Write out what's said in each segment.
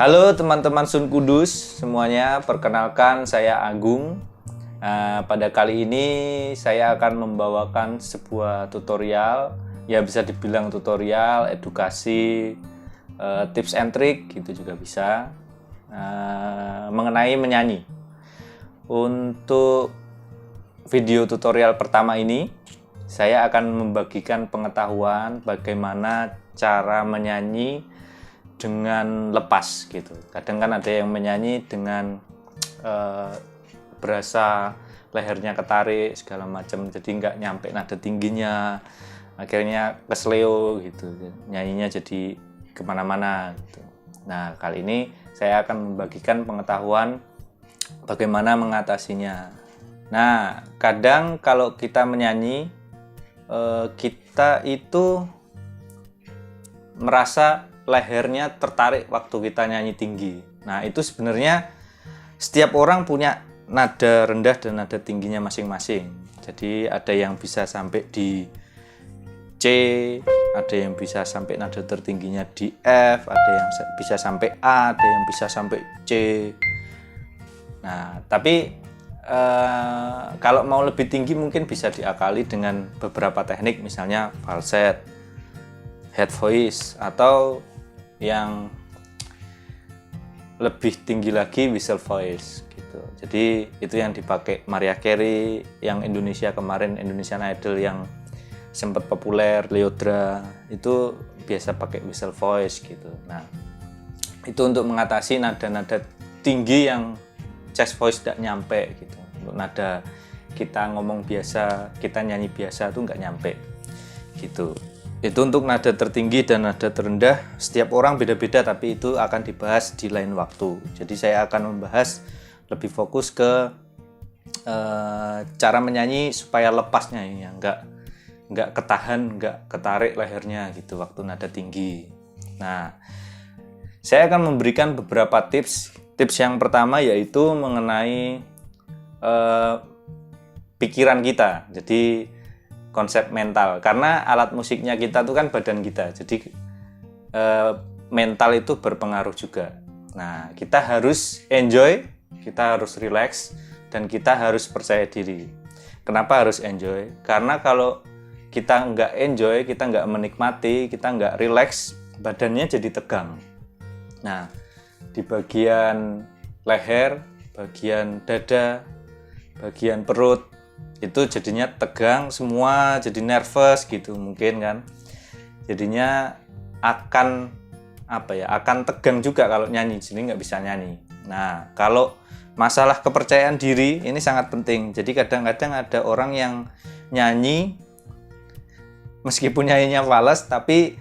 Halo teman-teman Sun Kudus semuanya, perkenalkan saya Agung. Pada kali ini saya akan membawakan sebuah tutorial, ya bisa dibilang tutorial, edukasi, tips and trick gitu juga bisa, mengenai menyanyi. Untuk video tutorial pertama ini, saya akan membagikan pengetahuan bagaimana cara menyanyi dengan lepas gitu. Kadang kan ada yang menyanyi dengan berasa lehernya ketarik segala macam, jadi nggak nyampe nada tingginya, akhirnya kesleo gitu, nyanyinya jadi kemana-mana gitu. Nah, kali ini saya akan membagikan pengetahuan bagaimana mengatasinya. Nah, kadang kalau kita menyanyi, kita itu merasa lehernya tertarik waktu kita nyanyi tinggi. Nah, itu sebenarnya setiap orang punya nada rendah dan nada tingginya masing-masing. Jadi ada yang bisa sampai di C, ada yang bisa sampai nada tertingginya di F, ada yang bisa sampai A, ada yang bisa sampai C. Nah, tapi kalau mau lebih tinggi mungkin bisa diakali dengan beberapa teknik, misalnya falset, head voice, atau yang lebih tinggi lagi whistle voice gitu. Jadi itu yang dipakai Mariah Carey, yang Indonesia kemarin, Indonesian Idol yang sempat populer, Lyodra, itu biasa pakai whistle voice gitu. Nah, itu untuk mengatasi nada-nada tinggi yang chest voice tidak nyampe gitu. Untuk nada kita ngomong biasa, kita nyanyi biasa tuh nggak nyampe gitu. Itu untuk nada tertinggi dan nada terendah, setiap orang beda-beda, tapi itu akan dibahas di lain waktu. Jadi saya akan membahas lebih fokus ke cara menyanyi supaya lepasnya ini, nggak ketahan, nggak ketarik lehernya gitu waktu nada tinggi. Nah, saya akan memberikan beberapa tips. Tips yang pertama yaitu mengenai pikiran kita. Jadi konsep mental, karena alat musiknya kita tuh kan badan kita, jadi mental itu berpengaruh juga. Nah, kita harus enjoy, kita harus relax, dan kita harus percaya diri. Kenapa harus enjoy? Karena kalau kita nggak enjoy, kita nggak menikmati, kita nggak relax, badannya jadi tegang. Nah, di bagian leher, bagian dada, bagian perut, itu jadinya tegang semua, jadi nervous gitu mungkin kan. Jadinya akan akan tegang juga kalau nyanyi, jadi nggak bisa nyanyi. Nah, kalau masalah kepercayaan diri ini sangat penting. Jadi kadang-kadang ada orang yang nyanyi meskipun nyanyinya fals, tapi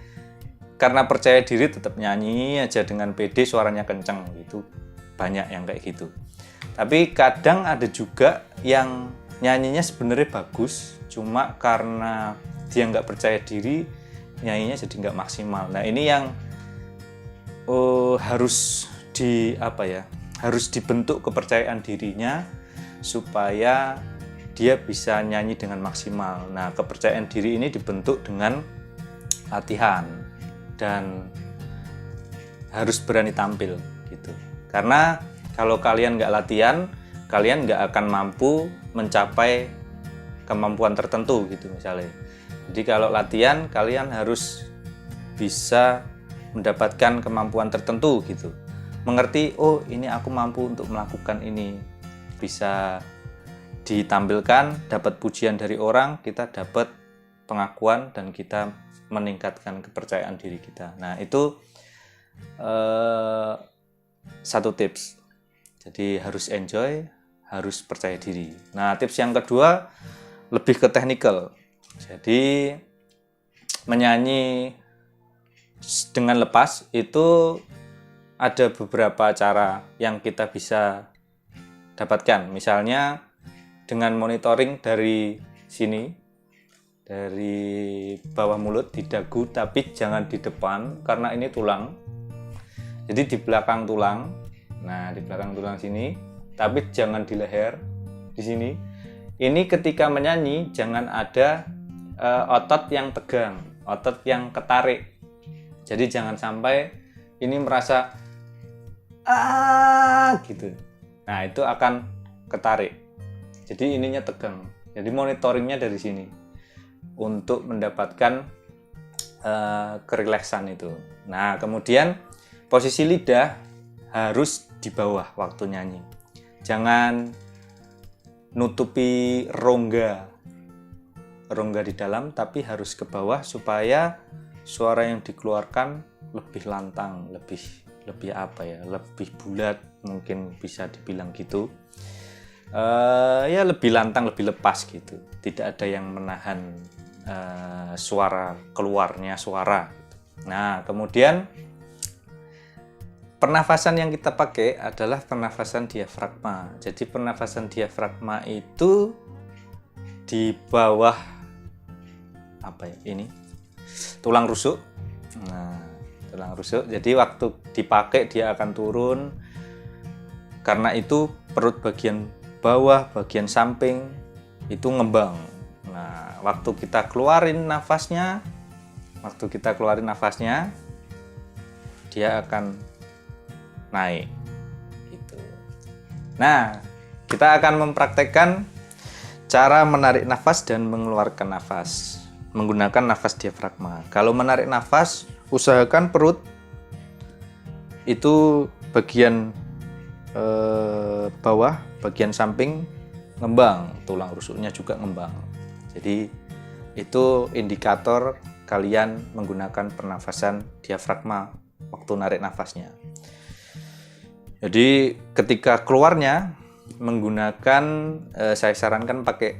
karena percaya diri tetap nyanyi aja dengan pede, suaranya kenceng gitu. Banyak yang kayak gitu. Tapi kadang ada juga yang nyanyinya sebenarnya bagus, cuma karena dia nggak percaya diri, nyanyinya jadi nggak maksimal. Nah, ini yang harus harus dibentuk kepercayaan dirinya supaya dia bisa nyanyi dengan maksimal. Nah, kepercayaan diri ini dibentuk dengan latihan dan harus berani tampil gitu. Karena kalau kalian nggak latihan, kalian nggak akan mampu mencapai kemampuan tertentu gitu misalnya. Jadi kalau latihan, kalian harus bisa mendapatkan kemampuan tertentu gitu. Mengerti, oh ini aku mampu untuk melakukan ini. Bisa ditampilkan, dapat pujian dari orang, kita dapat pengakuan dan kita meningkatkan kepercayaan diri kita. Nah, itu satu tips. Jadi harus enjoy, harus percaya diri. Nah, tips yang kedua lebih ke technical. Jadi menyanyi dengan lepas itu ada beberapa cara yang kita bisa dapatkan. Misalnya dengan monitoring dari sini, dari bawah mulut di dagu, tapi jangan di depan karena ini tulang. Jadi di belakang tulang. Nah, di belakang tulang sini, tapi jangan di leher di sini. Ini ketika menyanyi jangan ada otot yang tegang, otot yang ketarik. Jadi jangan sampai ini merasa gitu. Nah, itu akan ketarik. Jadi ininya tegang. Jadi monitoringnya dari sini untuk mendapatkan kerileksan itu. Nah, kemudian posisi lidah harus di bawah waktu nyanyi. Jangan nutupi rongga di dalam, tapi harus ke bawah supaya suara yang dikeluarkan lebih lantang, lebih apa ya, lebih bulat, mungkin bisa dibilang gitu. Ya lebih lantang, lebih lepas gitu. Tidak ada yang menahan suara keluarnya suara. Nah, kemudian pernafasan yang kita pakai adalah pernafasan diafragma. Jadi pernafasan diafragma itu di bawah apa ya, ini tulang rusuk. Nah, tulang rusuk. Jadi waktu dipakai dia akan turun. Karena itu perut bagian bawah, bagian samping itu ngembang. Nah, waktu kita keluarin nafasnya, dia akan naik gitu. Nah, kita akan mempraktekkan cara menarik nafas dan mengeluarkan nafas menggunakan nafas diafragma. Kalau menarik nafas, usahakan perut itu bagian bawah, bagian samping ngembang, tulang rusuknya juga ngembang. Jadi itu indikator kalian menggunakan pernafasan diafragma waktu narik nafasnya. Jadi ketika keluarnya menggunakan saya sarankan pakai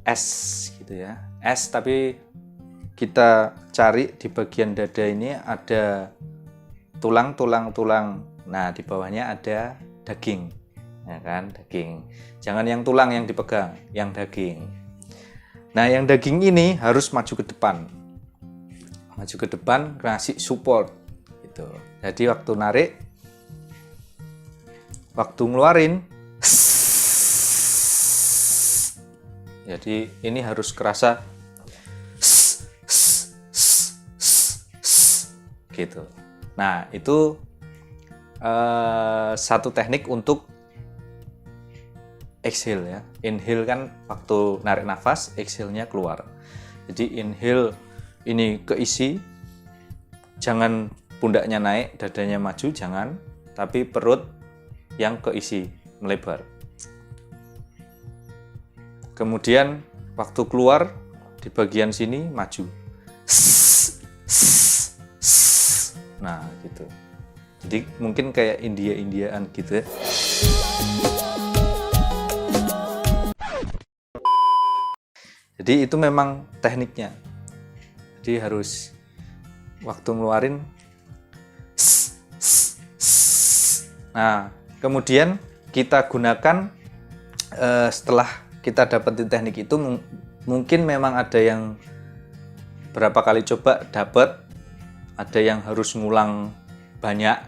S gitu ya. S, tapi kita cari di bagian dada ini ada tulang. Nah, di bawahnya ada daging. Ya kan, daging. Jangan yang tulang yang dipegang, yang daging. Nah, yang daging ini harus maju ke depan. Maju ke depan, ngasih support gitu. Jadi waktu narik, waktu ngeluarin, jadi ini harus kerasa gitu. Nah, itu satu teknik untuk exhale ya. Inhale kan waktu narik nafas, exhale-nya keluar. Jadi inhale ini keisi, jangan pundaknya naik, dadanya maju, jangan, tapi perut yang keisi, melebar. Kemudian waktu keluar di bagian sini maju. Nah, gitu. Jadi mungkin kayak India-Indiaan gitu ya. Jadi itu memang tekniknya. Jadi harus waktu ngeluarin. Nah, kemudian kita gunakan setelah kita dapetin teknik itu, mungkin memang ada yang berapa kali coba dapat, ada yang harus ngulang banyak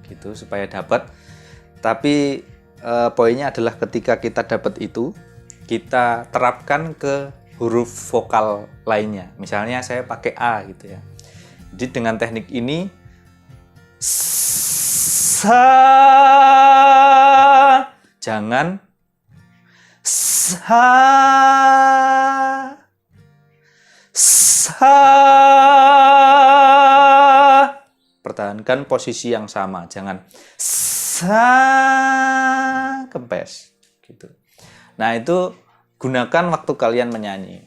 gitu supaya dapat. Tapi poinnya adalah ketika kita dapat itu, kita terapkan ke huruf vokal lainnya. Misalnya saya pakai A gitu ya. Jadi dengan teknik ini sa, jangan sa, sa. Pertahankan posisi yang sama, jangan sa, kempes gitu. Nah, itu gunakan waktu kalian menyanyi.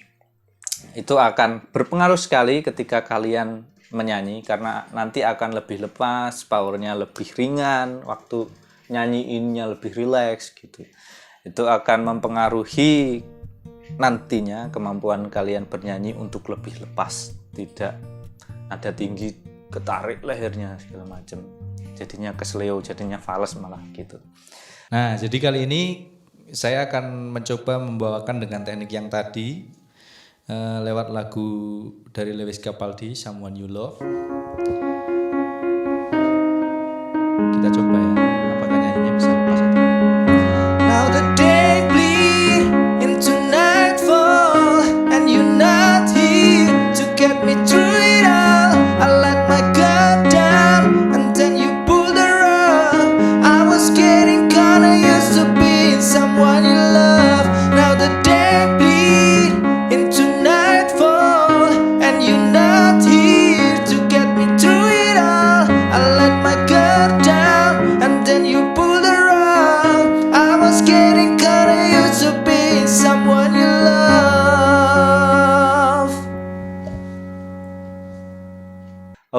Itu akan berpengaruh sekali ketika kalian menyanyi, karena nanti akan lebih lepas, powernya lebih ringan, waktu nyanyiinnya lebih rileks gitu. Itu akan mempengaruhi nantinya kemampuan kalian bernyanyi untuk lebih lepas, tidak nada tinggi, ketarik lehernya segala macam. Jadinya kesleo, jadinya fals malah gitu. Nah, jadi kali ini saya akan mencoba membawakan dengan teknik yang tadi lewat lagu dari Lewis Capaldi, Someone You Love. Kita coba ya, apakah nyanyinya bisa lepas atau enggak. Now the day bleed into nightfall and you're not here to get me through it all. I let my guard down and then you pulled the rug.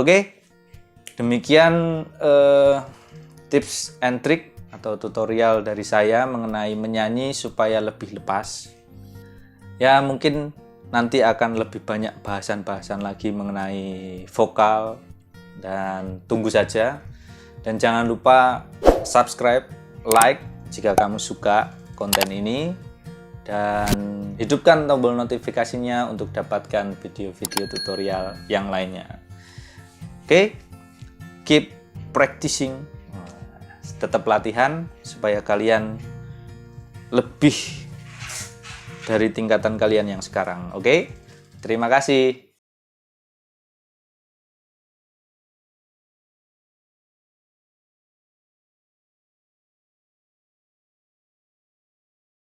Oke, demikian tips and trick atau tutorial dari saya mengenai menyanyi supaya lebih lepas. Ya, mungkin nanti akan lebih banyak bahasan-bahasan lagi mengenai vokal, dan tunggu saja. Dan jangan lupa subscribe, like jika kamu suka konten ini, dan hidupkan tombol notifikasinya untuk dapatkan video-video tutorial yang lainnya. Oke, keep practicing, tetap latihan supaya kalian lebih dari tingkatan kalian yang sekarang. Oke, terima kasih.